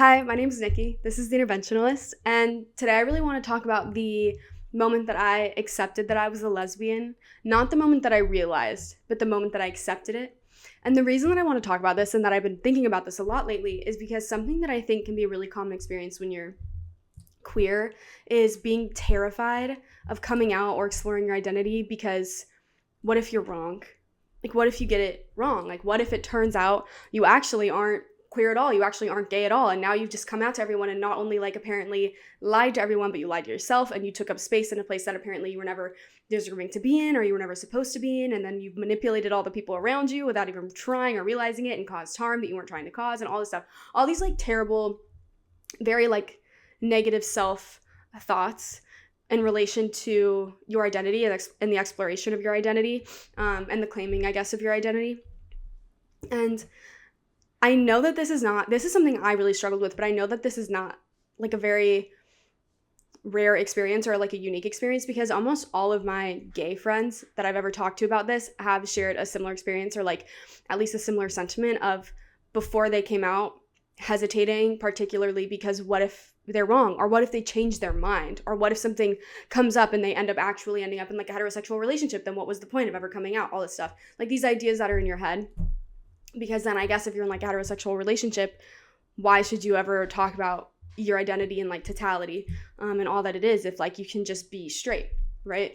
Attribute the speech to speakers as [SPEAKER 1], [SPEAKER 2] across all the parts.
[SPEAKER 1] Hi, my name is Nikki. This is The Interventionalist, and today I really want to talk about the moment that I accepted that I was a lesbian. Not the moment that I realized, but the moment that I accepted it. And the reason that I want to talk about this and that I've been thinking about this a lot lately is because something that I think can be a really common experience when you're queer is being terrified of coming out or exploring your identity because what if you're wrong? Like, what if you get it wrong? Like, what if it turns out you actually aren't queer at all? You actually aren't gay at all. And now you've just come out to everyone and not only apparently lied to everyone, but you lied to yourself and you took up space in a place that apparently you were never deserving to be in or you were never supposed to be in. And then you've manipulated all the people around you without even trying or realizing it and caused harm that you weren't trying to cause and all this stuff. All these terrible, very negative self thoughts in relation to your identity and the exploration of your identity and the claiming, I guess, of your identity. And I know that this is something I really struggled with, but I know that this is not a very rare experience or a unique experience because almost all of my gay friends that I've ever talked to about this have shared a similar experience or at least a similar sentiment of before they came out hesitating, particularly because what if they're wrong, or what if they change their mind, or what if something comes up and they end up actually ending up in a heterosexual relationship, then what was the point of ever coming out, all this stuff, these ideas that are in your head. Because then I guess if you're in a heterosexual relationship, why should you ever talk about your identity in totality and all that it is if you can just be straight, right?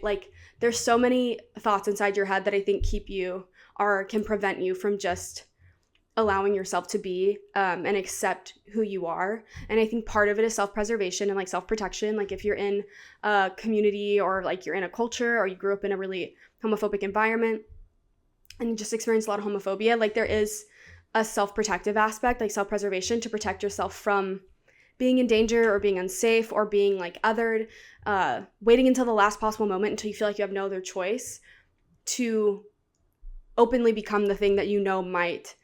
[SPEAKER 1] There's so many thoughts inside your head that I think keep you or can prevent you from just allowing yourself to be and accept who you are. And I think part of it is self-preservation and self-protection. If you're in a community or you're in a culture or you grew up in a really homophobic environment and you just experience a lot of homophobia, there is a self-protective aspect, self-preservation to protect yourself from being in danger or being unsafe or being othered, waiting until the last possible moment until you feel you have no other choice to openly become the thing that you know might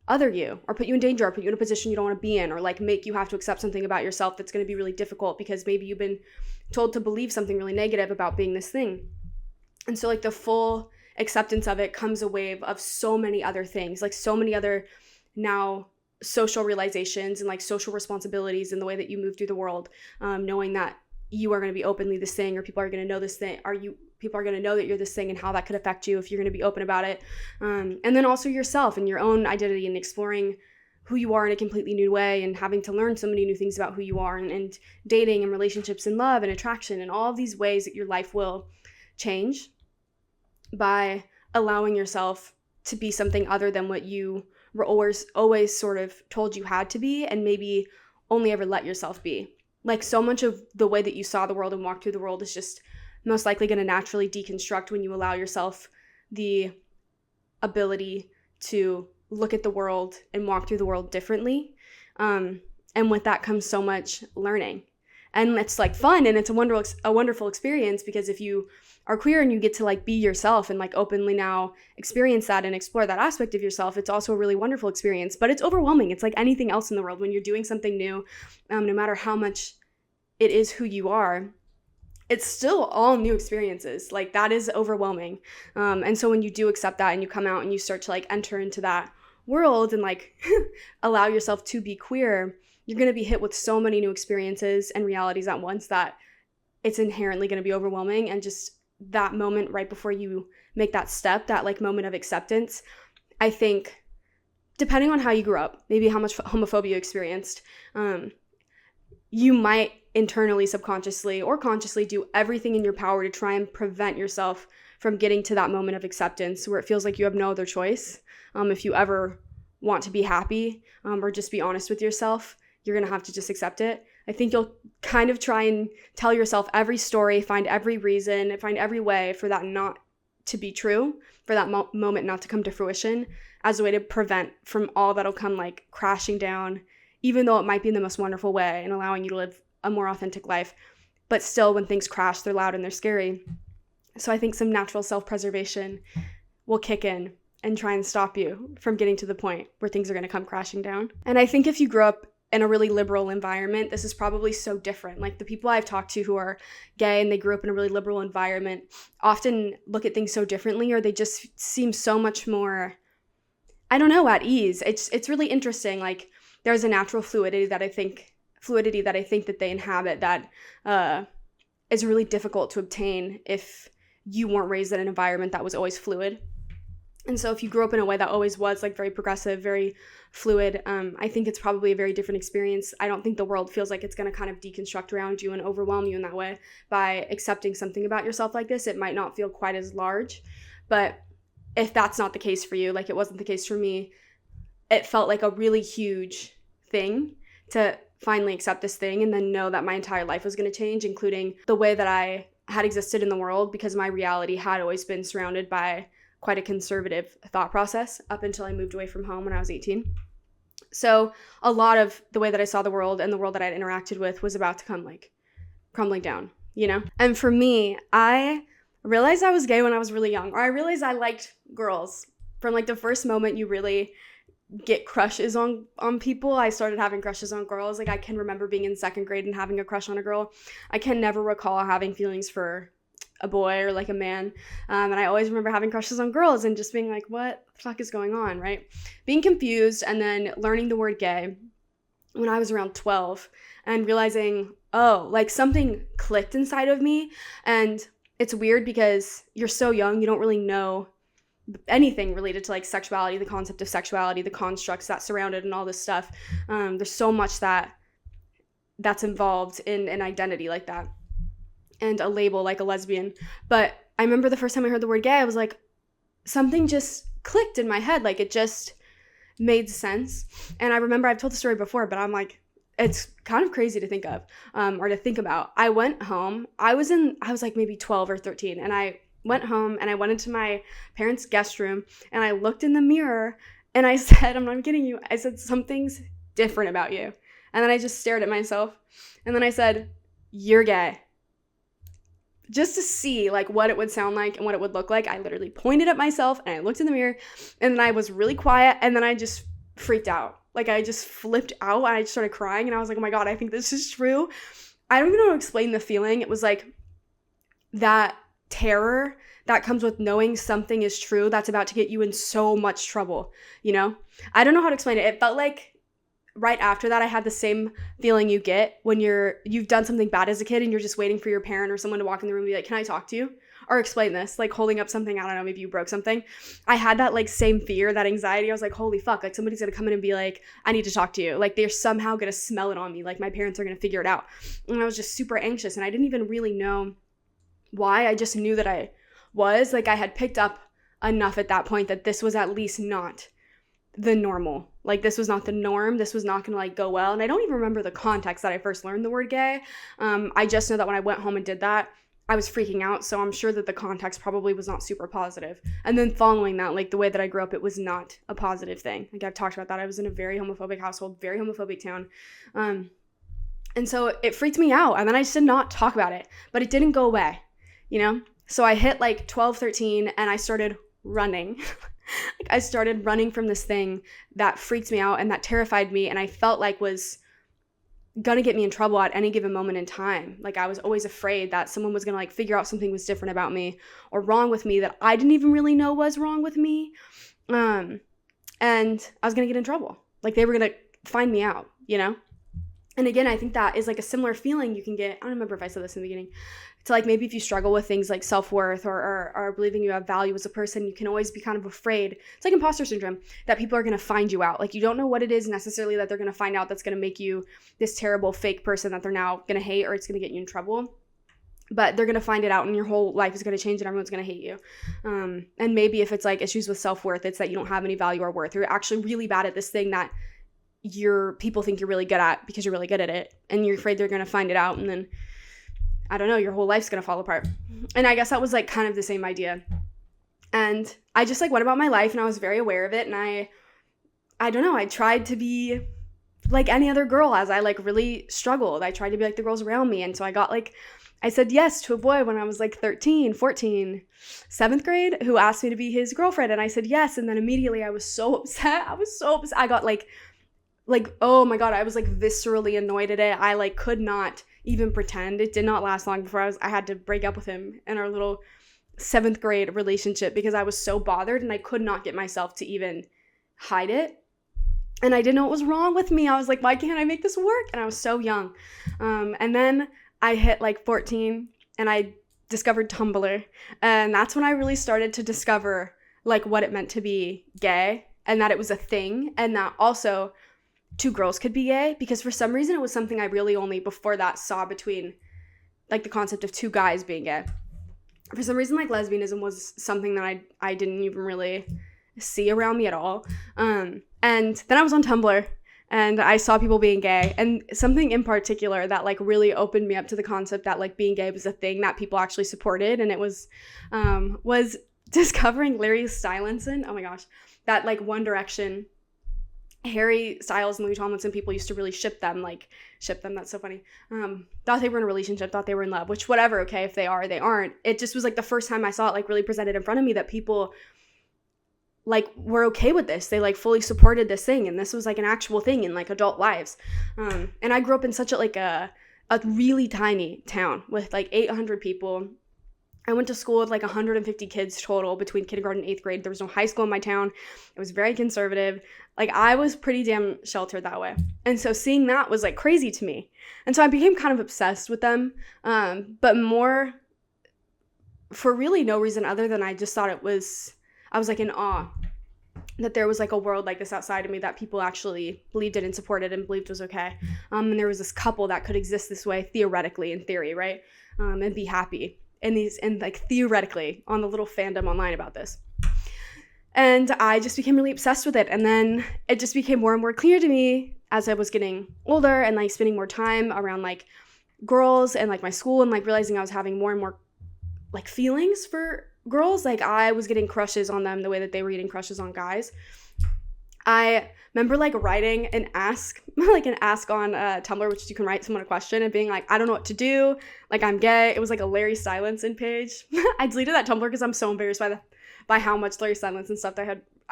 [SPEAKER 1] other you or put you in danger or put you in a position you don't want to be in or make you have to accept something about yourself that's going to be really difficult because maybe you've been told to believe something really negative about being this thing. And so the full acceptance of it comes a wave of so many other things, so many other now social realizations and social responsibilities in the way that you move through the world, knowing that you are going to be openly this thing or people are going to know this thing. People are going to know that you're this thing and how that could affect you if you're going to be open about it. And then also yourself and your own identity and exploring who you are in a completely new way and having to learn so many new things about who you are and dating and relationships and love and attraction and all of these ways that your life will change by allowing yourself to be something other than what you were always sort of told you had to be and maybe only ever let yourself be. So much of the way that you saw the world and walked through the world is just most likely going to naturally deconstruct when you allow yourself the ability to look at the world and walk through the world differently. And with that comes so much learning. And it's fun and it's a wonderful experience because if you are queer and you get to be yourself and openly now experience that and explore that aspect of yourself, it's also a really wonderful experience. But it's overwhelming. It's like anything else in the world when you're doing something new, no matter how much it is who you are, it's still all new experiences. That is overwhelming. And so when you do accept that and you come out and you start to enter into that world and allow yourself to be queer, you're going to be hit with so many new experiences and realities at once that it's inherently going to be overwhelming. And just that moment right before you make that step, that moment of acceptance, I think depending on how you grew up, maybe how much homophobia you experienced, you might internally, subconsciously, or consciously do everything in your power to try and prevent yourself from getting to that moment of acceptance where it feels like you have no other choice. If you ever want to be happy or just be honest with yourself, you're going to have to just accept it. I think you'll kind of try and tell yourself every story, find every reason, find every way for that not to be true, for that moment not to come to fruition as a way to prevent from all that'll come crashing down, even though it might be in the most wonderful way and allowing you to live a more authentic life. But still, when things crash, they're loud and they're scary. So I think some natural self-preservation will kick in and try and stop you from getting to the point where things are going to come crashing down. And I think if you grow up in a really liberal environment, this is probably so different. The people I've talked to who are gay and they grew up in a really liberal environment often look at things so differently, or they just seem so much more, I don't know, at ease. It's really interesting. there's a natural fluidity that I think that they inhabit that is really difficult to obtain if you weren't raised in an environment that was always fluid. And so if you grew up in a way that always was like very progressive, very fluid, I think it's probably a very different experience. I don't think the world feels like it's going to kind of deconstruct around you and overwhelm you in that way. By accepting something about yourself like this, it might not feel quite as large. But if that's not the case for you, like it wasn't the case for me, it felt like a really huge thing to finally accept this thing and then know that my entire life was going to change, including the way that I had existed in the world, because my reality had always been surrounded by quite a conservative thought process up until I moved away from home when I was 18. So a lot of the way that I saw the world and the world that I'd interacted with was about to come like crumbling down, you know? And for me, I realized I was gay when I was really young, or I realized I liked girls from like the first moment you really get crushes on people. I started having crushes on girls. Like I can remember being in second grade and having a crush on a girl. I can never recall having feelings for a boy or like a man. And I always remember having crushes on girls and just being like, what the fuck is going on, right? Being confused and then learning the word gay when I was around 12 and realizing, oh, like something clicked inside of me. And it's weird because you're so young, you don't really know anything related to like sexuality, the concept of sexuality, the constructs that surround it and all this stuff. There's so much that's involved in an identity like that and a label like a lesbian. But I remember the first time I heard the word gay, I was like, something just clicked in my head. Like it just made sense. And I remember I've told the story before, but I'm like, it's kind of crazy to think of or to think about. I went home. I was like maybe 12 or 13, and I went home and I went into my parents' guest room and I looked in the mirror and I said, I'm not kidding you, I said, something's different about you. And then I just stared at myself and then I said, you're gay. Just to see like what it would sound like and what it would look like. I literally pointed at myself and I looked in the mirror and then I was really quiet and then I just freaked out. Like I just flipped out and I just started crying and I was like, oh my God, I think this is true. I don't even know how to explain the feeling. It was like that terror that comes with knowing something is true that's about to get you in so much trouble, you know? I don't know how to explain it. It felt like right after that I had the same feeling you get when you've done something bad as a kid and you're just waiting for your parent or someone to walk in the room and be like, can I talk to you? Or explain this, like holding up something, I don't know, maybe you broke something. I had that like same fear, that anxiety. I was like, holy fuck, like somebody's gonna come in and be like, I need to talk to you. Like they're somehow gonna smell it on me. Like my parents are gonna figure it out. And I was just super anxious and I didn't even really know why. I just knew that I had picked up enough at that point that this was at least not the normal. Like this was not the norm. This was not gonna like go well. And I don't even remember the context that I first learned the word gay. I just know that when I went home and did that, I was freaking out. So I'm sure that the context probably was not super positive. And then following that, like the way that I grew up, it was not a positive thing. Like I've talked about that. I was in a very homophobic household, very homophobic town. And so it freaked me out. And then I just did not talk about it, but it didn't go away, you know? So I hit like 12, 13 and I started running. Like I started running from this thing that freaked me out and that terrified me and I felt like was gonna get me in trouble at any given moment in time. Like I was always afraid that someone was gonna like figure out something was different about me or wrong with me that I didn't even really know was wrong with me. And I was gonna get in trouble. Like they were gonna find me out, you know? And again, I think that is like a similar feeling you can get. I don't remember if I said this in the beginning. It's like maybe if you struggle with things like self-worth or believing you have value as a person, you can always be kind of afraid. It's like imposter syndrome, that people are going to find you out. Like you don't know what it is necessarily that they're going to find out that's going to make you this terrible fake person that they're now going to hate, or it's going to get you in trouble. But they're going to find it out and your whole life is going to change and everyone's going to hate you. And maybe if it's like issues with self-worth, it's that you don't have any value or worth. You're actually really bad at this thing that people think you're really good at because you're really good at it. And you're afraid they're going to find it out and then, I don't know, your whole life's going to fall apart. And I guess that was like kind of the same idea. And I just like went about my life and I was very aware of it. And I don't know, I tried to be like any other girl as I like really struggled. I tried to be like the girls around me. And so I said yes to a boy when I was like 13, 14, 7th grade, who asked me to be his girlfriend. And I said yes. And then immediately I was so upset. I got like, oh my God, I was like viscerally annoyed at it. I like could not even pretend. It did not last long before I had to break up with him in our little 7th grade relationship because I was so bothered and I could not get myself to even hide it. And I didn't know what was wrong with me. I was like, why can't I make this work? And I was so young. And then I hit like 14 and I discovered Tumblr. And that's when I really started to discover like what it meant to be gay and that it was a thing and that also two girls could be gay, because for some reason it was something I really only before that saw between like the concept of two guys being gay. For some reason, like lesbianism was something that I didn't even really see around me at all. And then I was on Tumblr and I saw people being gay, and something in particular that like really opened me up to the concept that like being gay was a thing that people actually supported. And it was discovering Larry Stylinson. Oh my gosh, that like One Direction, Harry Styles and Louis Tomlinson, people used to really ship them, that's so funny. Thought they were in a relationship, thought they were in love, which whatever, okay, if they are, they aren't. It just was like the first time I saw it like really presented in front of me that people like were okay with this. They like fully supported this thing, and this was like an actual thing in like adult lives. And I grew up in such a really tiny town with like 800 people. I went to school with like 150 kids total between kindergarten and 8th grade. There was no high school in my town. It was very conservative. Like I was pretty damn sheltered that way. And so seeing that was like crazy to me. And so I became kind of obsessed with them, but more for really no reason other than I just thought I was like in awe that there was like a world like this outside of me that people actually believed in and supported and believed was okay. And there was this couple that could exist this way theoretically, in theory, right? And be happy. And like theoretically on the little fandom online about this. And I just became really obsessed with it. And then it just became more and more clear to me as I was getting older and like spending more time around like girls and like my school and like realizing I was having more and more like feelings for girls. Like I was getting crushes on them the way that they were getting crushes on guys. I remember like writing an ask on Tumblr, which you can write someone a question and being like, I don't know what to do. Like I'm gay. It was like a Larry Stylinson page. I deleted that Tumblr because I'm so embarrassed by how much Larry Stylinson stuff I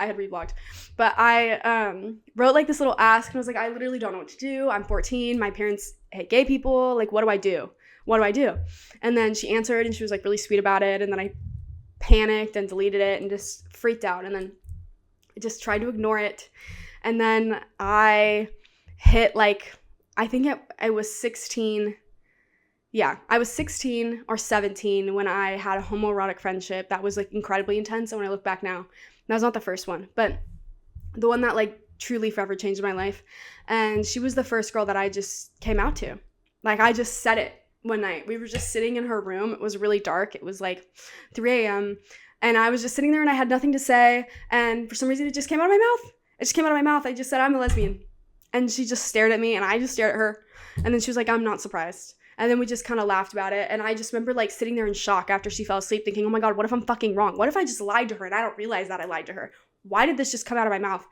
[SPEAKER 1] had reblogged. But I wrote like this little ask and I was like, I literally don't know what to do. I'm 14. My parents hate gay people. Like, what do I do? What do I do? And then she answered and she was like really sweet about it. And then I panicked and deleted it and just freaked out. And then I just tried to ignore it. And then I hit like, I think it was 16. Yeah, I was 16 or 17 when I had a homoerotic friendship that was like incredibly intense. And when I look back now, that was not the first one, but the one that like truly forever changed my life. And she was the first girl that I just came out to. Like I just said it one night. We were just sitting in her room. It was really dark. It was like 3 a.m. And I was just sitting there and I had nothing to say. And for some reason, it just came out of my mouth. It just came out of my mouth. I just said, I'm a lesbian. And she just stared at me and I just stared at her. And then she was like, I'm not surprised. And then we just kind of laughed about it. And I just remember like sitting there in shock after she fell asleep thinking, oh my God, what if I'm fucking wrong? What if I just lied to her and I don't realize that I lied to her? Why did this just come out of my mouth?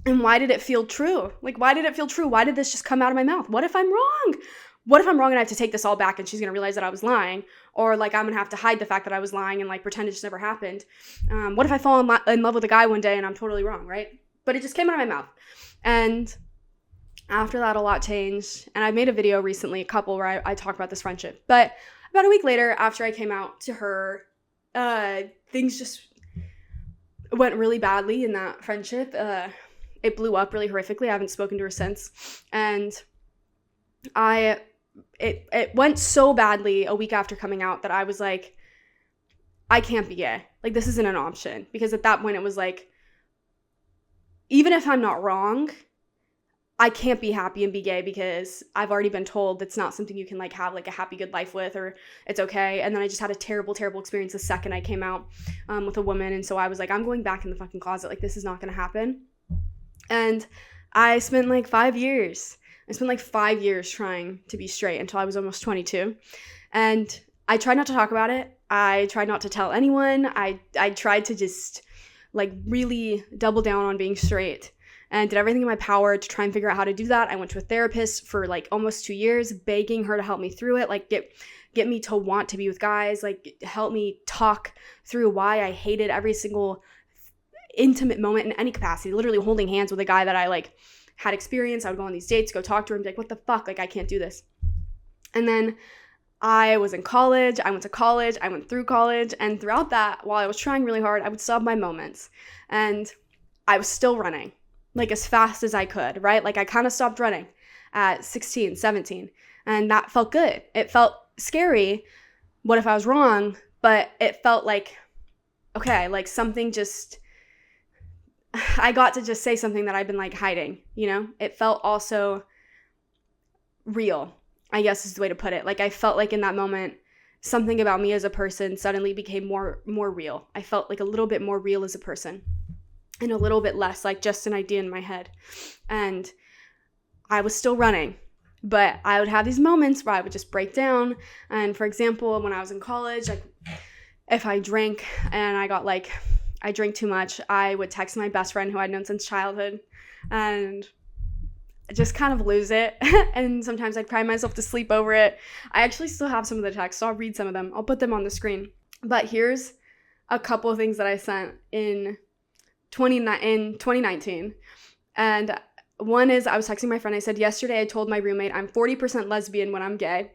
[SPEAKER 1] And why did it feel true? Like, why did it feel true? Why did this just come out of my mouth? What if I'm wrong? What if I'm wrong and I have to take this all back and she's going to realize that I was lying? Or like I'm going to have to hide the fact that I was lying and like pretend it just never happened? What if I fall in love with a guy one day and I'm totally wrong, right? But it just came out of my mouth. And after that, a lot changed. And I made a video recently, a couple, where I talk about this friendship. But about a week later, after I came out to her, things just went really badly in that friendship. It blew up really horrifically. I haven't spoken to her since. And it went so badly a week after coming out that I was like, I can't be gay. Like, this isn't an option. Because at that point, it was like, even if I'm not wrong, I can't be happy and be gay because I've already been told that's not something you can like have like a happy, good life with, or it's okay. And then I just had a terrible, terrible experience the second I came out with a woman. And so I was like, I'm going back in the fucking closet. Like, this is not going to happen. And I spent like 5 years. I spent like 5 years trying to be straight until I was almost 22. And I tried not to talk about it. I tried not to tell anyone. I tried to just like really double down on being straight and did everything in my power to try and figure out how to do that. I went to a therapist for like almost 2 years, begging her to help me through it, like get me to want to be with guys, like help me talk through why I hated every single intimate moment in any capacity, literally holding hands with a guy that I like had experience. I would go on these dates, go talk to her and be like, what the fuck? Like, I can't do this. And then I was in college. I went to college. I went through college. And throughout that, while I was trying really hard, I would still have my moments. And I was still running. like as fast as I could, right? Like I kind of stopped running at 16, 17, and that felt good. It felt scary. What if I was wrong? But it felt like, okay, like something just, I got to just say something that I've been like hiding, you know? It felt also real, I guess is the way to put it. Like I felt like in that moment, something about me as a person suddenly became more real. I felt like a little bit more real as a person and a little bit less like just an idea in my head. And I was still running, but I would have these moments where I would just break down. And for example, when I was in college, like if I drank and I drank too much, I would text my best friend who I'd known since childhood and just kind of lose it. And sometimes I'd cry myself to sleep over it. I actually still have some of the texts, so I'll read some of them. I'll put them on the screen. But here's a couple of things that I sent in 2019. And one is I was texting my friend. I said, yesterday I told my roommate I'm 40% lesbian when I'm gay.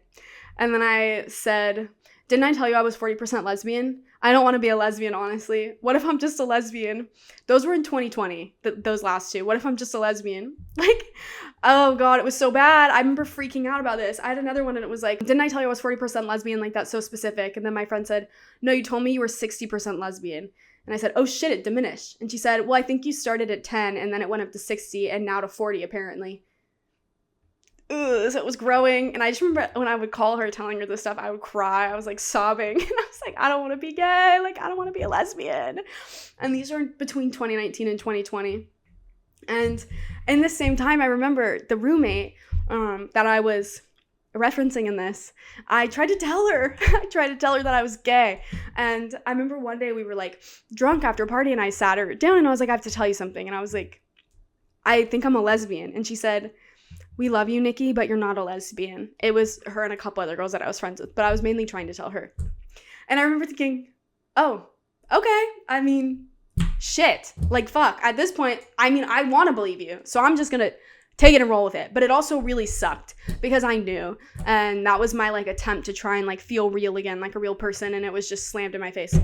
[SPEAKER 1] And then I said, didn't I tell you I was 40% lesbian? I don't want to be a lesbian, honestly. What if I'm just a lesbian? Those were in 2020, those last two. What if I'm just a lesbian? Like, oh God, it was so bad. I remember freaking out about this. I had another one and it was like, didn't I tell you I was 40% lesbian? Like, that's so specific. And then my friend said, no, you told me you were 60% lesbian. And I said, oh shit, it diminished. And she said, well, I think you started at 10 and then it went up to 60 and now to 40 apparently. So it was growing. And I just remember when I would call her telling her this stuff, I would cry. I was like sobbing. And I was like, I don't want to be gay. Like, I don't want to be a lesbian. And these are between 2019 and 2020. And in the same time, I remember the roommate that I was referencing in this, I tried to tell her that I was gay. And I remember one day we were like drunk after a party and I sat her down and I was like, I have to tell you something. And I was like, I think I'm a lesbian. And she said, we love you, Nikki, but you're not a lesbian. It was her and a couple other girls that I was friends with, but I was mainly trying to tell her. And I remember thinking, oh, okay. I mean, shit. Like, fuck. At this point, I mean, I want to believe you. So I'm just going to take it and roll with it. But it also really sucked because I knew. And that was my, like, attempt to try and, like, feel real again, like a real person. And it was just slammed in my face.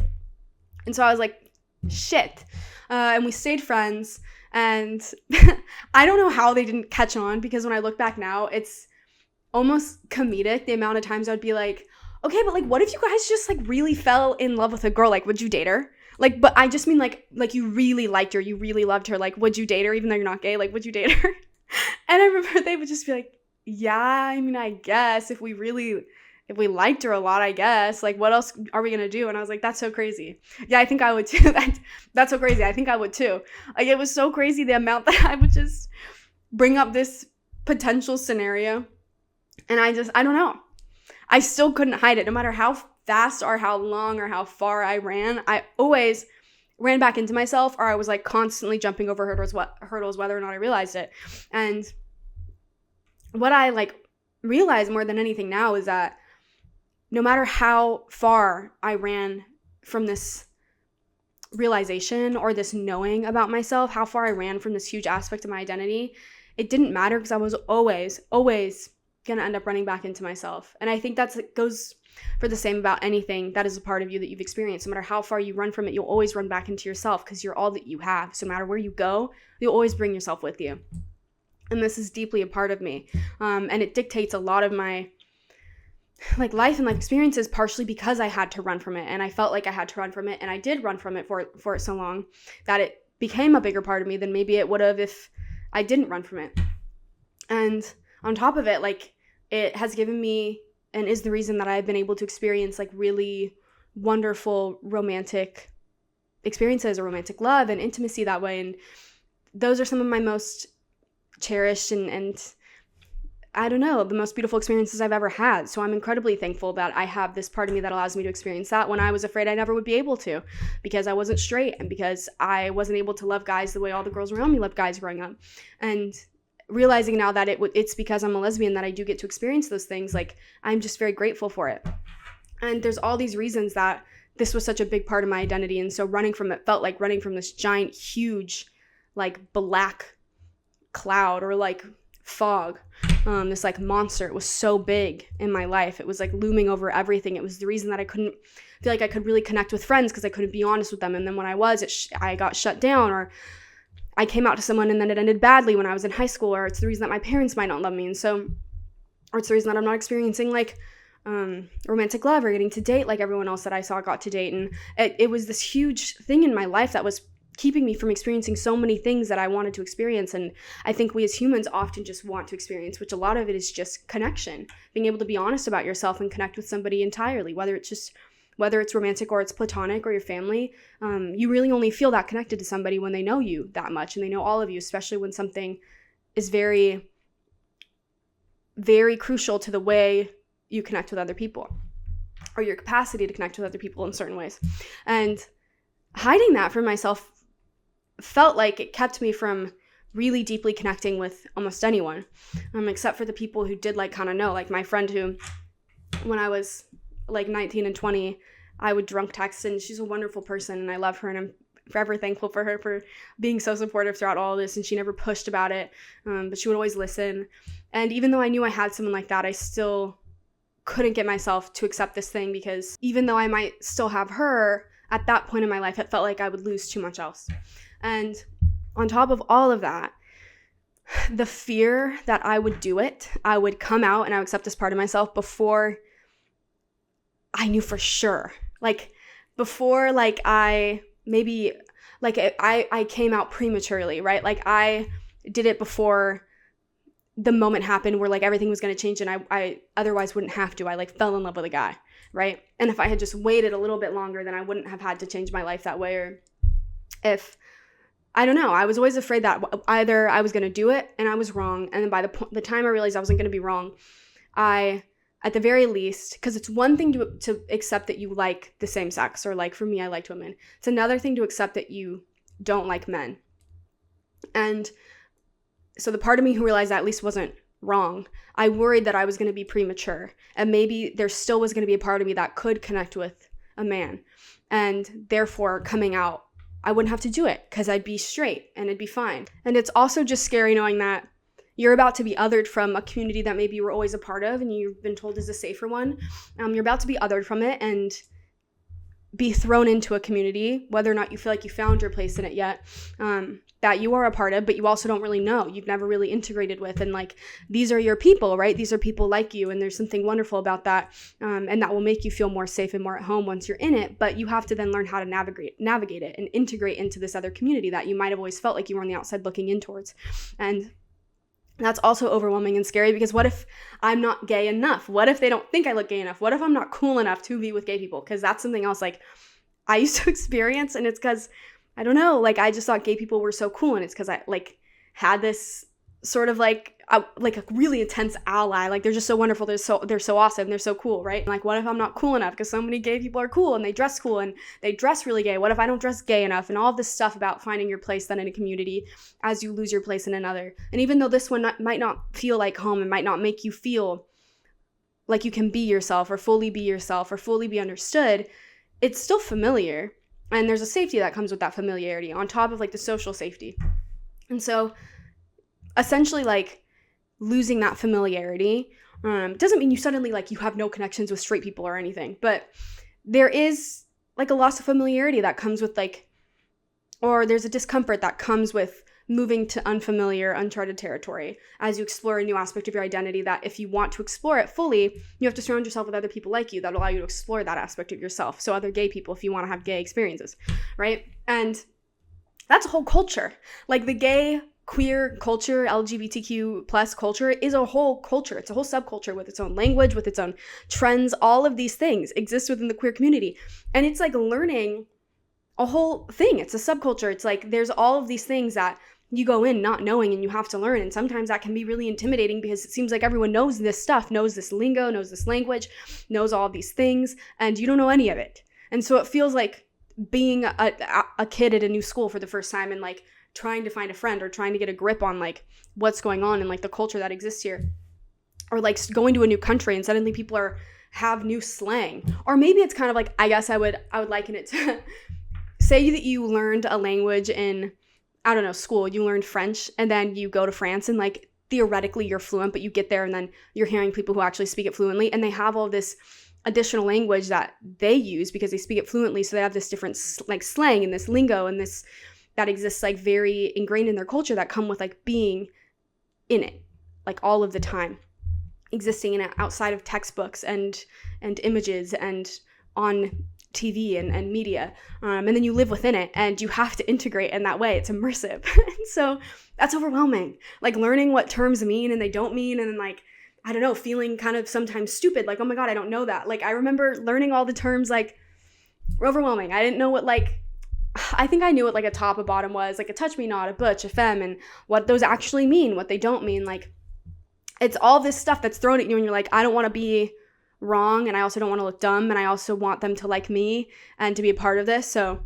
[SPEAKER 1] And so I was like, shit. And we stayed friends. And I don't know how they didn't catch on because when I look back now, it's almost comedic the amount of times I'd be like, okay, but like, what if you guys just like really fell in love with a girl? Like, would you date her? Like, but I just mean like you really liked her. You really loved her. Like, would you date her even though you're not gay? Like, would you date her? And I remember they would just be like, yeah, I mean, I guess if we liked her a lot, I guess, like, what else are we going to do? And I was like, that's so crazy. Yeah, I think I would too. That's so crazy. I think I would too. Like, it was so crazy the amount that I would just bring up this potential scenario. And I don't know. I still couldn't hide it. No matter how fast or how long or how far I ran, I always ran back into myself, or I was like constantly jumping over hurdles, whether or not I realized it. And what I like realize more than anything now is that no matter how far I ran from this realization or this knowing about myself, how far I ran from this huge aspect of my identity, it didn't matter because I was always going to end up running back into myself. And I think that goes for the same about anything that is a part of you that you've experienced. No matter how far you run from it, you'll always run back into yourself because you're all that you have. So no matter where you go, you'll always bring yourself with you. And this is deeply a part of me. And it dictates a lot of my like life and life experiences, partially because I had to run from it. And I felt like I had to run from it. And I did run from it for so long that it became a bigger part of me than maybe it would have if I didn't run from it. And on top of it, like, it has given me and is the reason that I've been able to experience like really wonderful romantic experiences or romantic love and intimacy that way. And those are some of my most cherished and I don't know, the most beautiful experiences I've ever had. So I'm incredibly thankful that I have this part of me that allows me to experience that when I was afraid I never would be able to, because I wasn't straight and because I wasn't able to love guys the way all the girls around me loved guys growing up. And realizing now that it's because I'm a lesbian that I do get to experience those things, like, I'm just very grateful for it. And there's all these reasons that this was such a big part of my identity. And so running from it felt like running from this giant, huge, like, black cloud or like fog, this like monster. It was so big in my life. It was like looming over everything. It was the reason that I couldn't feel like I could really connect with friends because I couldn't be honest with them. And then when I was, I got shut down, or I came out to someone and then it ended badly when I was in high school, or it's the reason that my parents might not love me. And so, or it's the reason that I'm not experiencing like romantic love or getting to date like everyone else that I saw got to date. And it was this huge thing in my life that was keeping me from experiencing so many things that I wanted to experience. And I think we as humans often just want to experience, which a lot of it is just connection, being able to be honest about yourself and connect with somebody entirely, whether it's romantic or it's platonic or your family. You really only feel that connected to somebody when they know you that much and they know all of you, especially when something is very, very crucial to the way you connect with other people or your capacity to connect with other people in certain ways. And hiding that from myself felt like it kept me from really deeply connecting with almost anyone, except for the people who did like kind of know, like my friend who, when I was like 19 and 20, I would drunk text, and she's a wonderful person and I love her and I'm forever thankful for her for being so supportive throughout all of this, and she never pushed about it, but she would always listen. And even though I knew I had someone like that, I still couldn't get myself to accept this thing, because even though I might still have her, at that point in my life, it felt like I would lose too much else. And on top of all of that, the fear that I would do it, I would come out and I would accept this part of myself before I knew for sure. Like before, like I came out prematurely, right? Like I did it before the moment happened where like everything was going to change and I otherwise wouldn't have to. I like fell in love with a guy, right? And if I had just waited a little bit longer, then I wouldn't have had to change my life that way. Or if, I don't know, I was always afraid that either I was going to do it and I was wrong, and then by the time I realized I wasn't going to be wrong, I, at the very least, because it's one thing to accept that you like the same sex, or like for me, I liked women. It's another thing to accept that you don't like men. And so the part of me who realized that at least wasn't wrong, I worried that I was going to be premature, and maybe there still was going to be a part of me that could connect with a man, and therefore coming out, I wouldn't have to do it because I'd be straight and it'd be fine. And it's also just scary knowing that you're about to be othered from a community that maybe you were always a part of and you've been told is a safer one. You're about to be othered from it and be thrown into a community, whether or not you feel like you found your place in it yet, that you are a part of, but you also don't really know. You've never really integrated with, and like, these are your people, right? These are people like you, and there's something wonderful about that, and that will make you feel more safe and more at home once you're in it, but you have to then learn how to navigate it and integrate into this other community that you might have always felt like you were on the outside looking in towards. And that's also overwhelming and scary, because what if I'm not gay enough? What if they don't think I look gay enough? What if I'm not cool enough to be with gay people? Because that's something else like I used to experience, and it's because, I don't know, like I just thought gay people were so cool, and it's because I like had this sort of like a really intense ally. Like they're just so wonderful. They're so awesome. They're so cool, right? Like what if I'm not cool enough? Because so many gay people are cool and they dress cool and they dress really gay. What if I don't dress gay enough? And all of this stuff about finding your place then in a community as you lose your place in another. And even though this one might not feel like home and might not make you feel like you can be yourself or fully be yourself or fully be understood, it's still familiar. And there's a safety that comes with that familiarity on top of like the social safety. And so essentially like losing that familiarity doesn't mean you suddenly like you have no connections with straight people or anything, but there is like a loss of familiarity that comes with like, or there's a discomfort that comes with moving to unfamiliar, uncharted territory as you explore a new aspect of your identity that if you want to explore it fully, you have to surround yourself with other people like you that allow you to explore that aspect of yourself. So other gay people, if you want to have gay experiences, right? And that's a whole culture. Like the gay, queer culture, LGBTQ plus culture is a whole culture. It's a whole subculture with its own language, with its own trends. All of these things exist within the queer community. And it's like learning a whole thing. It's a subculture. It's like there's all of these things that you go in not knowing and you have to learn. And sometimes that can be really intimidating because it seems like everyone knows this stuff, knows this lingo, knows this language, knows all of these things, and you don't know any of it. And so it feels like being a kid at a new school for the first time and like trying to find a friend or trying to get a grip on like what's going on and like the culture that exists here, or like going to a new country and suddenly people have new slang. Or maybe it's kind of like, I guess I would liken it to say that you learned a language in, I don't know, school. You learned French and then you go to France and like theoretically you're fluent, but you get there and then you're hearing people who actually speak it fluently and they have all this additional language that they use because they speak it fluently. So they have this different like slang and this lingo and this that exists like very ingrained in their culture that come with like being in it like all of the time, existing in it outside of textbooks and images and on TV and media, and then you live within it and you have to integrate in that way. It's immersive. And so that's overwhelming, like learning what terms mean and they don't mean, and then like, I don't know, feeling kind of sometimes stupid, like, oh my God, I don't know that. Like I remember learning all the terms, like overwhelming. I didn't know what, like, I think I knew what like a top, a bottom was, like a touch me not, a butch, a femme, and what those actually mean, what they don't mean. Like it's all this stuff that's thrown at you and you're like, I don't want to be wrong, and I also don't want to look dumb, and I also want them to like me and to be a part of this. So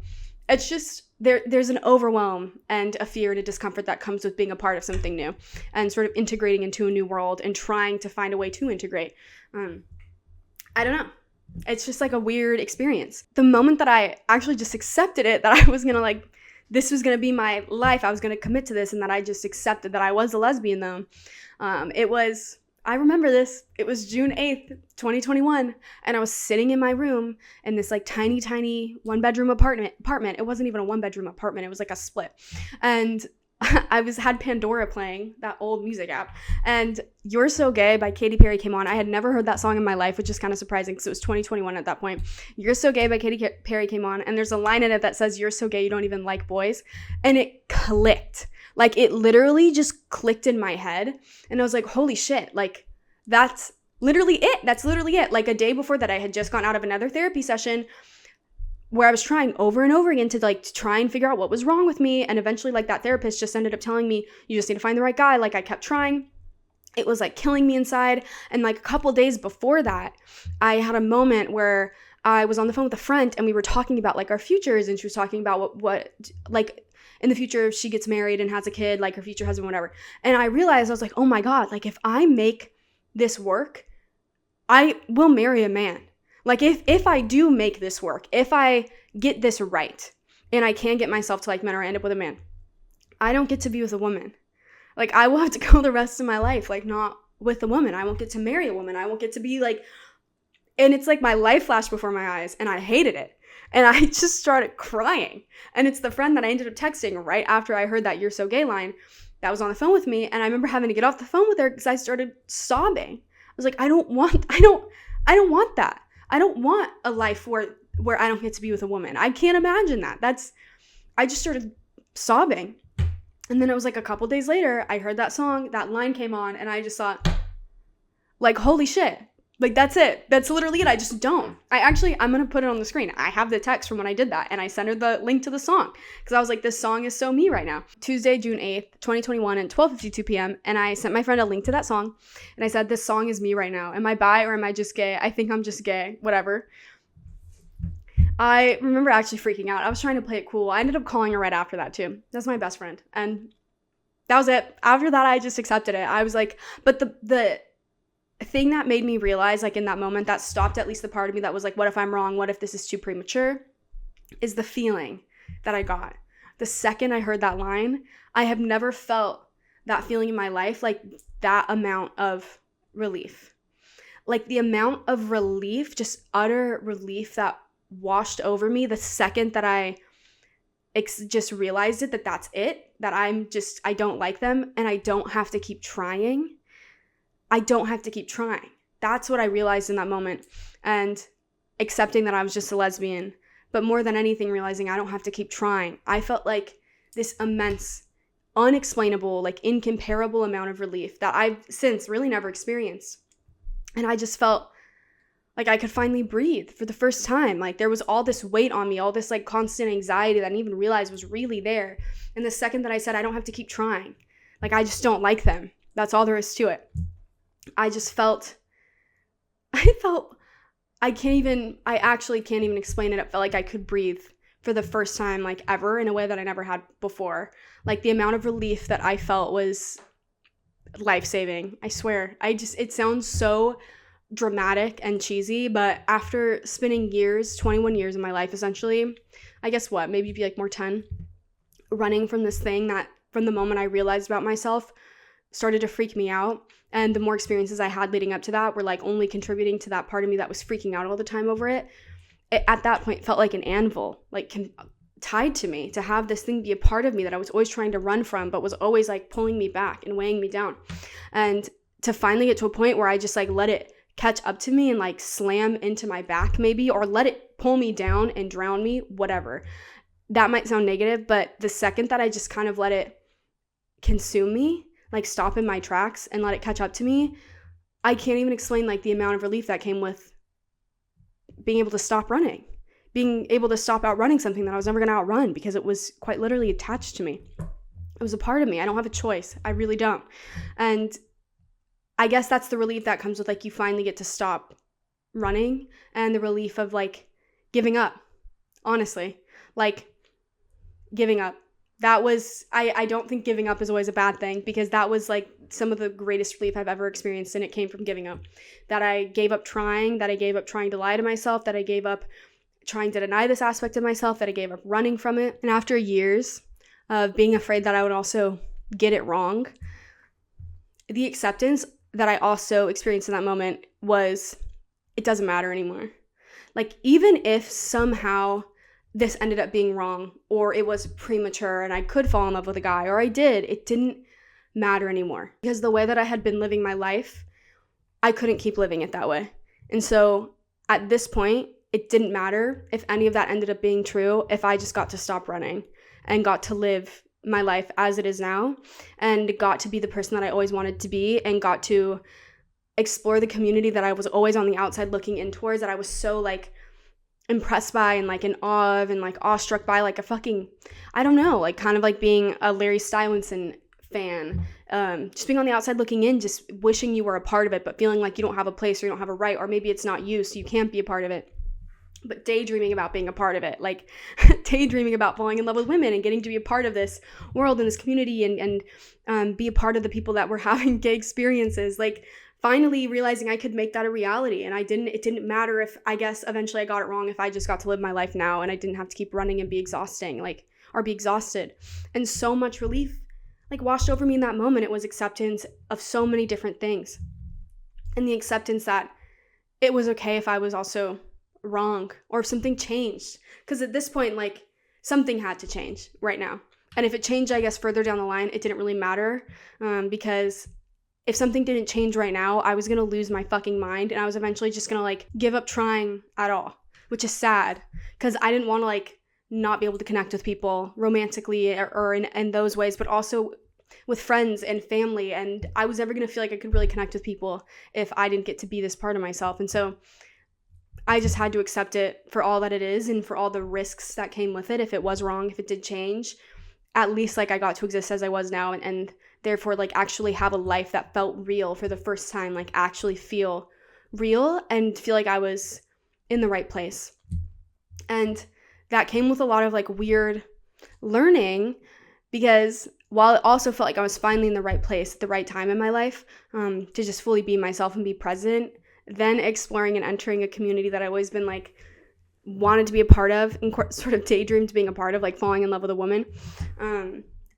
[SPEAKER 1] it's just there's an overwhelm and a fear and a discomfort that comes with being a part of something new and sort of integrating into a new world and trying to find a way to integrate. I don't know. It's just like a weird experience. The moment that I actually just accepted it, that I was gonna like, this was gonna be my life, I was gonna commit to this, and that I just accepted that I was a lesbian though. I remember this. It was June 8th, 2021, and I was sitting in my room in this like tiny one-bedroom apartment. It wasn't even a one-bedroom apartment. It was like a split. And I had Pandora playing, that old music app, and You're So Gay by Katy Perry came on. I had never heard that song in my life, which is kind of surprising because it was 2021 at that point. You're So Gay by Katy Perry came on, and there's a line in it that says, "You're so gay, you don't even like boys." And it clicked. Like it literally just clicked in my head, and I was like, holy shit, like that's literally it. That's literally it. Like a day before that, I had just gone out of another therapy session where I was trying over and over again to try and figure out what was wrong with me. And eventually like that therapist just ended up telling me, you just need to find the right guy. Like I kept trying. It was like killing me inside. And like a couple days before that, I had a moment where I was on the phone with a friend and we were talking about like our futures, and she was talking about what like in the future, if she gets married and has a kid, like her future husband, whatever. And I realized, I was like, oh my God, like if I make this work, I will marry a man. Like if I do make this work, if I get this right, and I can get myself to like men or I end up with a man, I don't get to be with a woman. Like I will have to go the rest of my life, like not with a woman. I won't get to marry a woman. I won't get to be like, and it's like my life flashed before my eyes and I hated it. And I just started crying. And it's the friend that I ended up texting right after I heard that "You're So Gay" line that was on the phone with me. And I remember having to get off the phone with her because I started sobbing. I was like, I don't want that. I don't want a life where I don't get to be with a woman. I can't imagine that. I just started sobbing. And then it was like a couple days later, I heard that song, that line came on, and I just thought, like, holy shit. Like, that's it. That's literally it. I just don't. I'm going to put it on the screen. I have the text from when I did that, and I sent her the link to the song because I was like, this song is so me right now. Tuesday, June 8th, 2021 at 12:52 p.m. And I sent my friend a link to that song, and I said, this song is me right now. Am I bi or am I just gay? I think I'm just gay. Whatever. I remember actually freaking out. I was trying to play it cool. I ended up calling her right after that too. That's my best friend. And that was it. After that, I just accepted it. I was like, but the thing that made me realize, like in that moment, that stopped at least the part of me that was like, what if I'm wrong? What if this is too premature? Is the feeling that I got. The second I heard that line, I have never felt that feeling in my life, like that amount of relief. Like the amount of relief, just utter relief that washed over me the second that I just realized it, that's it, that I don't like them and I don't have to keep trying. I don't have to keep trying. That's what I realized in that moment, and accepting that I was just a lesbian, but more than anything, realizing I don't have to keep trying. I felt like this immense, unexplainable, like incomparable amount of relief that I've since really never experienced. And I just felt like I could finally breathe for the first time. Like there was all this weight on me, all this like constant anxiety that I didn't even realize was really there. And the second that I said, I don't have to keep trying, like I just don't like them. That's all there is to it. I actually can't even explain it. It felt like I could breathe for the first time, like ever, in a way that I never had before. Like the amount of relief that I felt was life-saving. I swear. It sounds so dramatic and cheesy, but after spending 21 years of my life, essentially, I guess maybe be like more 10, running from this thing that from the moment I realized about myself started to freak me out. And the more experiences I had leading up to that were like only contributing to that part of me that was freaking out all the time over it. At that point, it felt like an anvil, like tied to me, to have this thing be a part of me that I was always trying to run from, but was always like pulling me back and weighing me down. And to finally get to a point where I just like let it catch up to me and like slam into my back maybe, or let it pull me down and drown me, whatever. That might sound negative, but the second that I just kind of let it consume me, like stop in my tracks and let it catch up to me, I can't even explain like the amount of relief that came with being able to stop running, being able to stop outrunning something that I was never going to outrun because it was quite literally attached to me. It was a part of me. I don't have a choice. I really don't. And I guess that's the relief that comes with like you finally get to stop running, and the relief of like giving up, honestly, like giving up. That was, I don't think giving up is always a bad thing, because that was like some of the greatest relief I've ever experienced, and it came from giving up. That I gave up trying, that I gave up trying to lie to myself, that I gave up trying to deny this aspect of myself, that I gave up running from it. And after years of being afraid that I would also get it wrong, the acceptance that I also experienced in that moment was, it doesn't matter anymore. Like, even if somehow this ended up being wrong, or it was premature and I could fall in love with a guy, or I did, it didn't matter anymore. Because the way that I had been living my life, I couldn't keep living it that way. And so at this point, it didn't matter if any of that ended up being true, if I just got to stop running and got to live my life as it is now, and got to be the person that I always wanted to be, and got to explore the community that I was always on the outside looking in towards, that I was so like impressed by and like in awe of and like awestruck by, like a fucking, I don't know, like kind of like being a Larry Stylinson fan, just being on the outside looking in, just wishing you were a part of it, but feeling like you don't have a place, or you don't have a right, or maybe it's not you, so you can't be a part of it. But daydreaming about being a part of it, like daydreaming about falling in love with women and getting to be a part of this world and this community, and be a part of the people that were having gay experiences, like finally realizing I could make that a reality. And it didn't matter if, I guess eventually I got it wrong, if I just got to live my life now and I didn't have to keep running and be exhausting, like, or be exhausted. And so much relief like washed over me in that moment. It was acceptance of so many different things, and the acceptance that it was okay if I was also wrong, or if something changed, because at this point, like, something had to change right now. And if it changed, I guess further down the line, it didn't really matter, because if something didn't change right now, I was gonna lose my fucking mind, and I was eventually just gonna like give up trying at all, which is sad, because I didn't want to like not be able to connect with people romantically or in those ways, but also with friends and family, and I was never gonna feel like I could really connect with people if I didn't get to be this part of myself. And so I just had to accept it for all that it is, and for all the risks that came with it. If it was wrong, if it did change, at least like I got to exist as I was now, and therefore like actually have a life that felt real for the first time, like actually feel real and feel like I was in the right place. And that came with a lot of like weird learning, because while it also felt like I was finally in the right place at the right time in my life, to just fully be myself and be present, then exploring and entering a community that I've always been like wanted to be a part of and sort of daydreamed being a part of, like falling in love with a woman,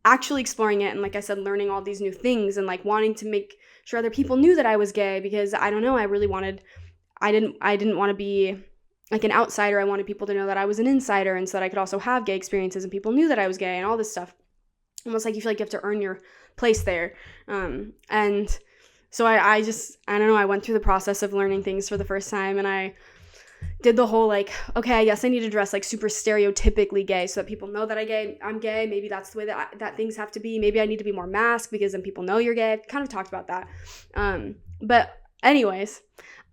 [SPEAKER 1] actually exploring it, and like I said, learning all these new things, and like wanting to make sure other people knew that I was gay, because I don't know, I didn't want to be like an outsider. I wanted people to know that I was an insider, and so that I could also have gay experiences and people knew that I was gay and all this stuff. Almost like you feel like you have to earn your place there. And so I don't know, I went through the process of learning things for the first time, and I did the whole like, okay, I guess I need to dress like super stereotypically gay so that people know that I'm gay. Maybe that's the way that things have to be. Maybe I need to be more masked because then people know you're gay. I kind of talked about that. But anyways,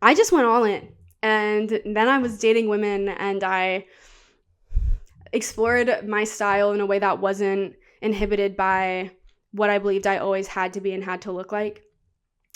[SPEAKER 1] I just went all in, and then I was dating women, and I explored my style in a way that wasn't inhibited by what I believed I always had to be and had to look like.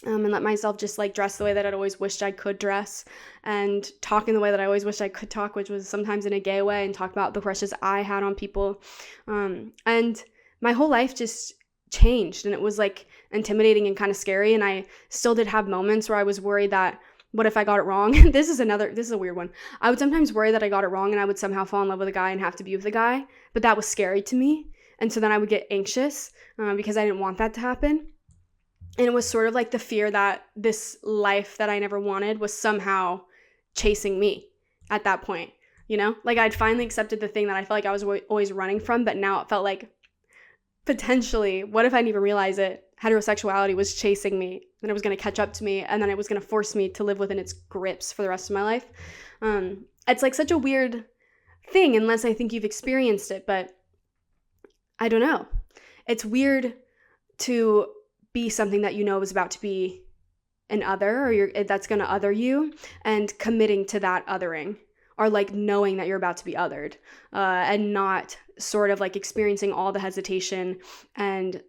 [SPEAKER 1] And let myself just like dress the way that I'd always wished I could dress, and talk in the way that I always wished I could talk, which was sometimes in a gay way, and talk about the crushes I had on people. And my whole life just changed, and it was like intimidating and kind of scary. And I still did have moments where I was worried that, what if I got it wrong? This is a weird one. I would sometimes worry that I got it wrong and I would somehow fall in love with a guy and have to be with a guy, but that was scary to me. And so then I would get anxious because I didn't want that to happen. And it was sort of like the fear that this life that I never wanted was somehow chasing me at that point. you know? Like I'd finally accepted the thing that I felt like I was always running from, but now it felt like potentially, what if I didn't even realize it? Heterosexuality was chasing me, and it was going to catch up to me, and then it was going to force me to live within its grips for the rest of my life. It's like such a weird thing unless I think you've experienced it, but I don't know. It's weird to be something that you know is about to be an other, or that's going to other you, and committing to that othering, or like knowing that you're about to be othered, and not sort of like experiencing all the hesitation and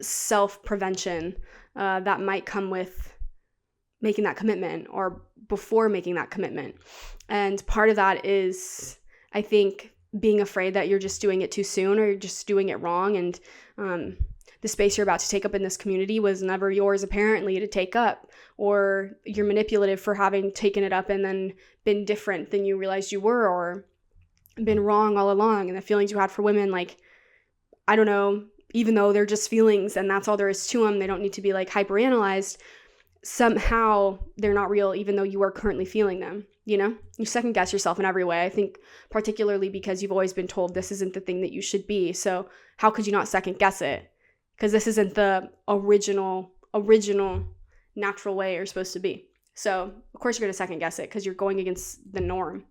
[SPEAKER 1] self-prevention that might come with making that commitment or before making that commitment. And part of that is, I think, being afraid that you're just doing it too soon or you're just doing it wrong. And the space you're about to take up in this community was never yours apparently to take up, or you're manipulative for having taken it up and then been different than you realized you were, or been wrong all along. And the feelings you had for women, like, I don't know, even though they're just feelings and that's all there is to them, they don't need to be like hyperanalyzed. Somehow they're not real, even though you are currently feeling them, you know? You second guess yourself in every way. I think particularly because you've always been told this isn't the thing that you should be. So how could you not second guess it? Because this isn't the original natural way you're supposed to be. So of course you're going to second guess it because you're going against the norm.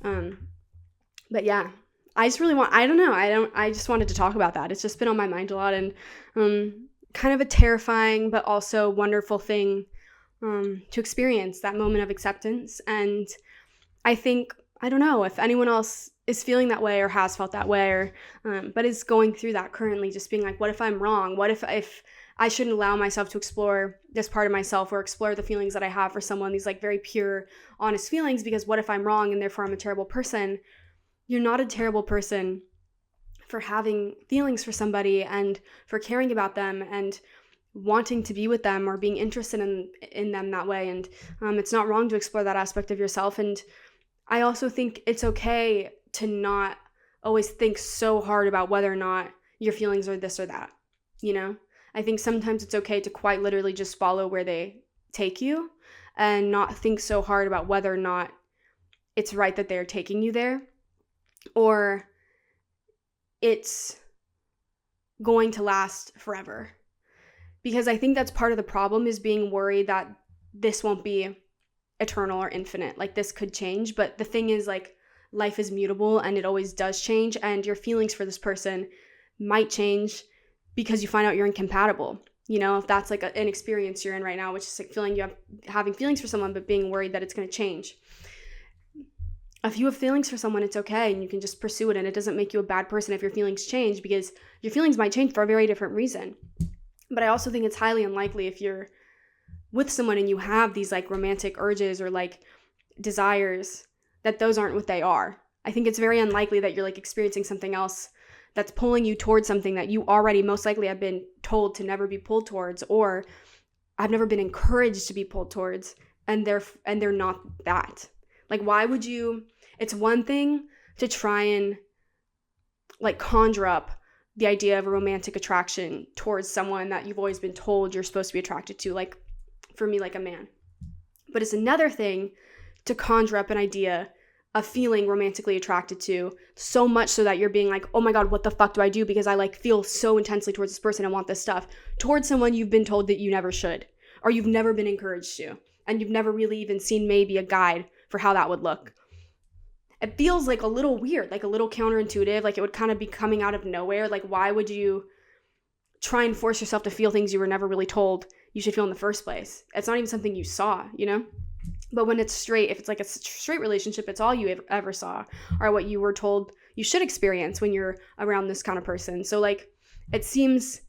[SPEAKER 1] But yeah, I just wanted to talk about that. It's just been on my mind a lot, and kind of a terrifying but also wonderful thing to experience, that moment of acceptance. And I think, I don't know if anyone else is feeling that way or has felt that way, or but is going through that currently, just being like, what if I'm wrong? What if I shouldn't allow myself to explore this part of myself or explore the feelings that I have for someone, these like very pure, honest feelings, because what if I'm wrong and therefore I'm a terrible person? You're not a terrible person for having feelings for somebody and for caring about them and wanting to be with them or being interested in them that way. And it's not wrong to explore that aspect of yourself. And I also think it's okay to not always think so hard about whether or not your feelings are this or that, you know? I think sometimes it's okay to quite literally just follow where they take you and not think so hard about whether or not it's right that they're taking you there, or it's going to last forever. Because I think that's part of the problem, is being worried that this won't be eternal or infinite. Like, this could change, but the thing is, like, life is mutable and it always does change, and your feelings for this person might change because you find out you're incompatible. You know, if that's like an experience you're in right now, which is like having feelings for someone but being worried that it's going to change. If you have feelings for someone, it's okay, and you can just pursue it, and it doesn't make you a bad person if your feelings change, because your feelings might change for a very different reason. But I also think it's highly unlikely, if you're with someone and you have these like romantic urges or like desires, that those aren't what they are. I think it's very unlikely that you're like experiencing something else that's pulling you towards something that you already most likely have been told to never be pulled towards, or I've never been encouraged to be pulled towards, and they're not that. Like, why would you? It's one thing to try and like conjure up the idea of a romantic attraction towards someone that you've always been told you're supposed to be attracted to, like for me, like a man. But it's another thing to conjure up an idea of feeling romantically attracted to, so much so that you're being like, oh my God, what the fuck do I do? Because I like feel so intensely towards this person and want this stuff, towards someone you've been told that you never should, or you've never been encouraged to, and you've never really even seen maybe a guide for how that would look. It feels like a little weird, like a little counterintuitive, like it would kind of be coming out of nowhere. Like, why would you try and force yourself to feel things you were never really told you should feel in the first place? It's not even something you saw, you know? But when it's straight, if it's like a straight relationship, it's all you ever saw, or what you were told you should experience when you're around this kind of person. So like, it seems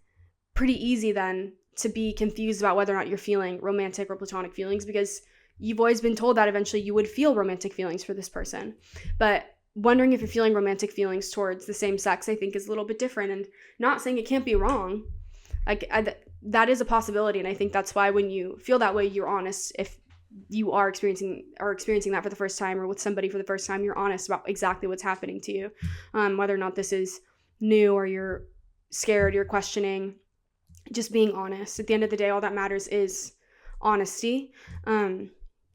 [SPEAKER 1] pretty easy then to be confused about whether or not you're feeling romantic or platonic feelings, because you've always been told that eventually you would feel romantic feelings for this person. But wondering if you're feeling romantic feelings towards the same sex, I think, is a little bit different. And not saying it can't be wrong. Like, that is a possibility. And I think that's why when you feel that way, you're honest. If you are experiencing that for the first time, or with somebody for the first time, you're honest about exactly what's happening to you. Whether or not this is new, or you're scared, you're questioning, just being honest. At the end of the day, all that matters is honesty.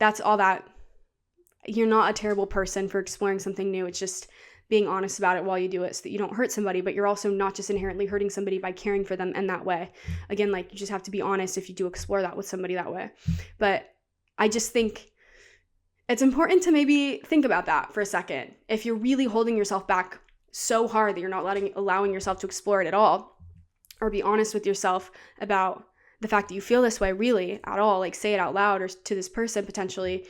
[SPEAKER 1] That's all that you're not a terrible person for exploring something new. It's just being honest about it while you do it so that you don't hurt somebody, but you're also not just inherently hurting somebody by caring for them in that way. Again, like, you just have to be honest if you do explore that with somebody that way. But I just think it's important to maybe think about that for a second. If you're really holding yourself back so hard that you're not allowing yourself to explore it at all, or be honest with yourself about the fact that you feel this way really at all, like say it out loud or to this person potentially,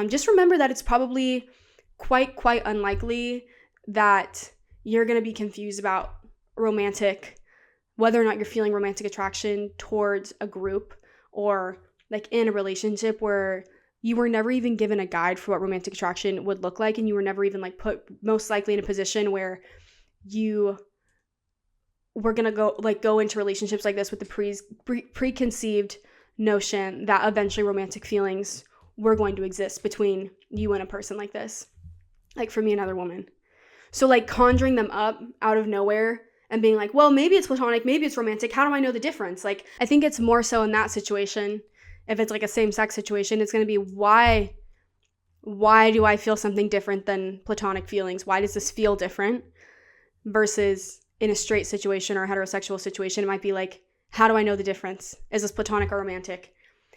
[SPEAKER 1] just remember that it's probably quite unlikely that you're going to be confused about whether or not you're feeling romantic attraction towards a group or like in a relationship where you were never even given a guide for what romantic attraction would look like, and you were never even like put most likely in a position where you were going to go into relationships like this with the preconceived notion that eventually romantic feelings were going to exist between you and a person like this, like for me and another woman. So like conjuring them up out of nowhere and being like, well, maybe it's platonic, maybe it's romantic, how do I know the difference? Like, I think it's more so in that situation, if it's like a same-sex situation, it's going to be why do I feel something different than platonic feelings? Why does this feel different? Versus in a straight situation or a heterosexual situation, it might be like, how do I know the difference? Is this platonic or romantic?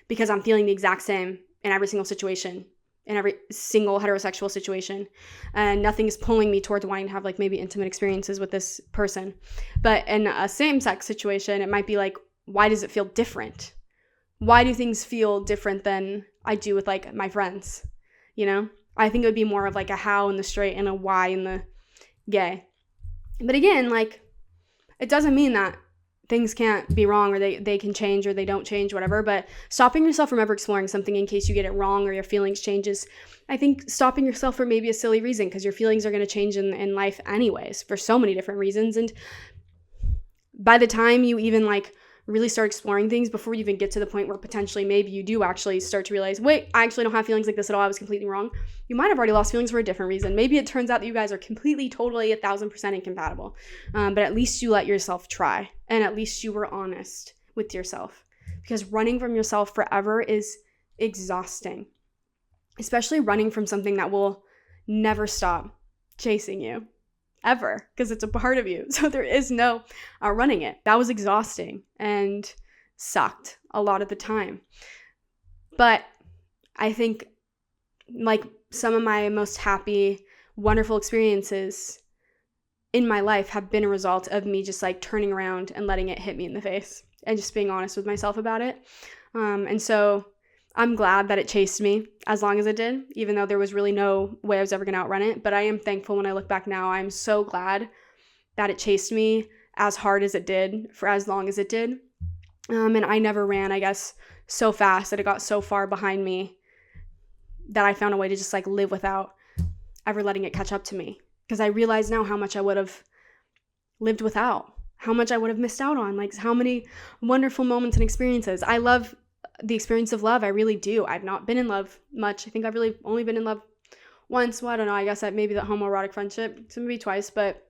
[SPEAKER 1] Because I'm feeling the exact same in every single situation, in every single heterosexual situation, and nothing is pulling me towards wanting to have like maybe intimate experiences with this person. But in a same-sex situation, it might be like, why does it feel different? Why do things feel different than I do with like my friends? You know, I think it would be more of like a how in the straight and a why in the gay. But again, like, it doesn't mean that things can't be wrong or they can change or they don't change, whatever. But stopping yourself from ever exploring something in case you get it wrong or your feelings changes, I think stopping yourself for maybe a silly reason, because your feelings are going to change in life anyways for so many different reasons. And by the time you even like really start exploring things, before you even get to the point where potentially maybe you do actually start to realize, wait, I actually don't have feelings like this at all, I was completely wrong, you might have already lost feelings for a different reason. Maybe it turns out that you guys are completely, totally 1,000% incompatible. But at least you let yourself try, and at least you were honest with yourself, because running from yourself forever is exhausting, especially running from something that will never stop chasing you ever, because it's a part of you. So there is no running it. That was exhausting and sucked a lot of the time. But I think like some of my most happy, wonderful experiences in my life have been a result of me just like turning around and letting it hit me in the face and just being honest with myself about it. And so I'm glad that it chased me as long as it did, even though there was really no way I was ever going to outrun it. But I am thankful when I look back now. I'm so glad that it chased me as hard as it did for as long as it did. And I never ran, I guess, so fast that it got so far behind me that I found a way to just like live without ever letting it catch up to me. Because I realize now how much I would have lived without, how much I would have missed out on, like how many wonderful moments and experiences. I love the experience of love. I really do. I've not been in love much. I think I've really only been in love once. Well, I don't know. I guess that maybe that homoerotic friendship, so maybe twice. But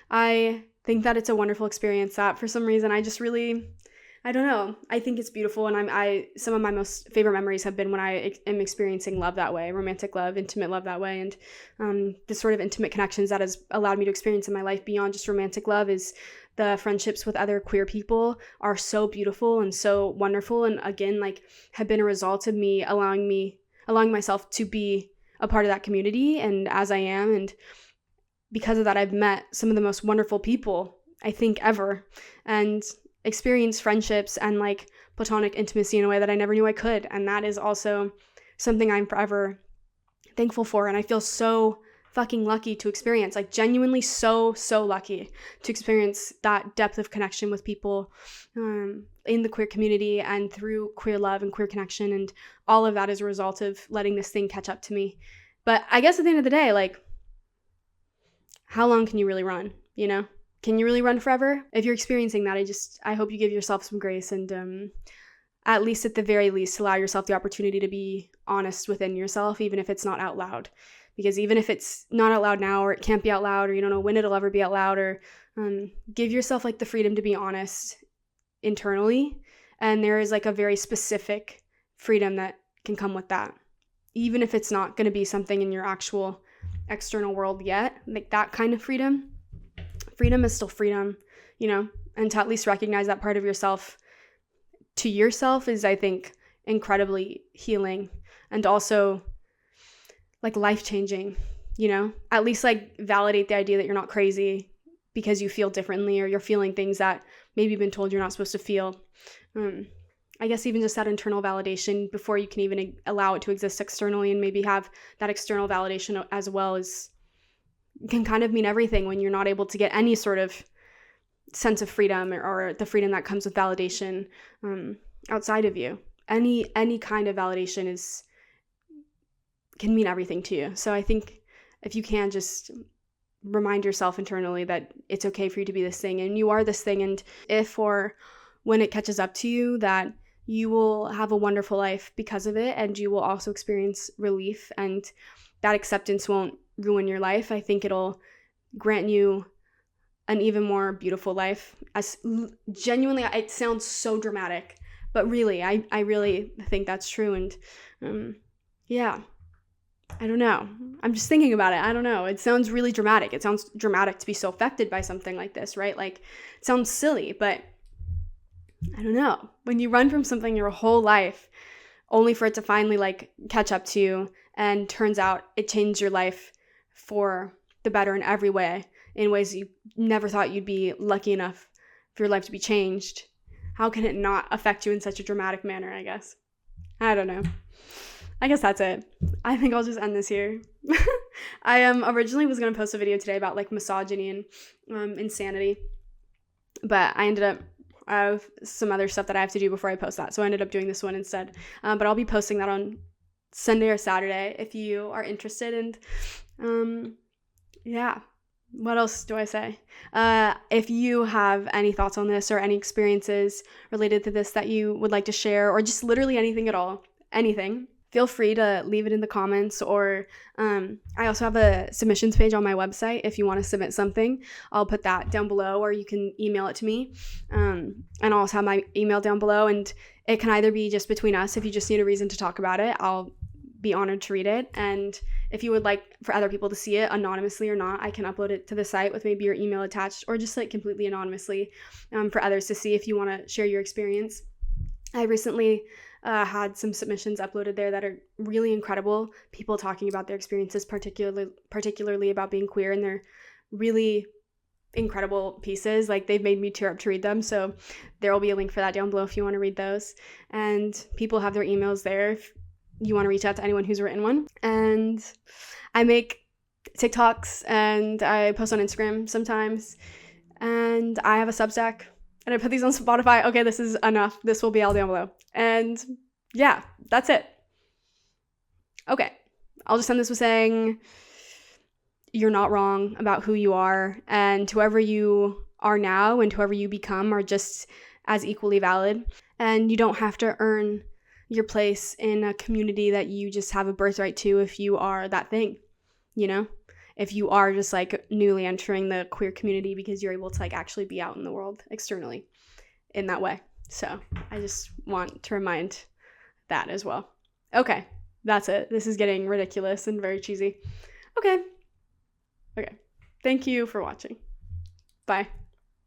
[SPEAKER 1] I think that it's a wonderful experience that for some reason I just really, I don't know. I think it's beautiful, and some of my most favorite memories have been when I am experiencing love that way, romantic love, intimate love that way, and the sort of intimate connections that has allowed me to experience in my life beyond just romantic love is the friendships with other queer people are so beautiful and so wonderful, and again, like have been a result of me allowing myself to be a part of that community, and as I am, and because of that, I've met some of the most wonderful people I think ever, and experienced friendships and like platonic intimacy in a way that I never knew I could. And that is also something I'm forever thankful for. And I feel so fucking lucky to experience, like genuinely so lucky to experience that depth of connection with people in the queer community and through queer love and queer connection. And all of that is a result of letting this thing catch up to me. But I guess at the end of the day, like, how long can you really run, you know? Can you really run forever? If you're experiencing that, I hope you give yourself some grace and at least at the very least allow yourself the opportunity to be honest within yourself, even if it's not out loud. Because even if it's not out loud now, or it can't be out loud, or you don't know when it'll ever be out loud, or give yourself like the freedom to be honest internally. And there is like a very specific freedom that can come with that. even if it's not going to be something in your actual external world yet, like that kind of freedom is still freedom, and to at least recognize that part of yourself to yourself is, I think, incredibly healing and also like life-changing, at least like validate the idea that you're not crazy because you feel differently or you're feeling things that maybe you've been told you're not supposed to feel. I guess even just that internal validation before you can even allow it to exist externally, and maybe have that external validation as well, can kind of mean everything when you're not able to get any sort of sense of freedom or the freedom that comes with validation outside of you. Any kind of validation can mean everything to you. So I think if you can just remind yourself internally that it's okay for you to be this thing and you are this thing, and if or when it catches up to you, that you will have a wonderful life because of it, and you will also experience relief, and that acceptance won't ruin your life. I think it'll grant you an even more beautiful life. As genuinely, it sounds so dramatic, but really, I really think that's true. And yeah, I don't know. I'm just thinking about it. I don't know. It sounds really dramatic. It sounds dramatic to be so affected by something like this, right? Like, it sounds silly, but I don't know. When you run from something your whole life, only for it to finally like catch up to you, and turns out it changed your life for the better in every way, in ways you never thought you'd be lucky enough for your life to be changed. How can it not affect you in such a dramatic manner, I guess? I don't know. I guess that's it. I think I'll just end this here. I originally was going to post a video today about like misogyny and insanity, but I ended up, I have some other stuff that I have to do before I post that, so I ended up doing this one instead. But I'll be posting that on Sunday or Saturday if you are interested. And yeah, what else do I say? If you have any thoughts on this or any experiences related to this that you would like to share, or just literally anything at all, anything, feel free to leave it in the comments. Or I also have a submissions page on my website. If you want to submit something, I'll put that down below, or you can email it to me. And I'll also have my email down below, and it can either be just between us. If you just need a reason to talk about it, I'll be honored to read it. And if you would like for other people to see it anonymously or not, I can upload it to the site with maybe your email attached, or just like completely anonymously for others to see if you want to share your experience. I recently had some submissions uploaded there that are really incredible. People talking about their experiences, particularly about being queer, and they're really incredible pieces. Like, they've made me tear up to read them. So there will be a link for that down below if you want to read those. And people have their emails there if you want to reach out to anyone who's written one. And I make TikToks and I post on Instagram sometimes. And I have a Substack. And I put these on Spotify. Okay, this is enough. This will be all down below. And yeah, that's it. Okay, I'll just end this with saying you're not wrong about who you are. And whoever you are now and whoever you become are just as equally valid. And you don't have to earn your place in a community that you just have a birthright to if you are that thing, if you are just like newly entering the queer community because you're able to like actually be out in the world externally in that way. So I just want to remind that as well. Okay, that's it. This is getting ridiculous and very cheesy. Okay. Thank you for watching. Bye.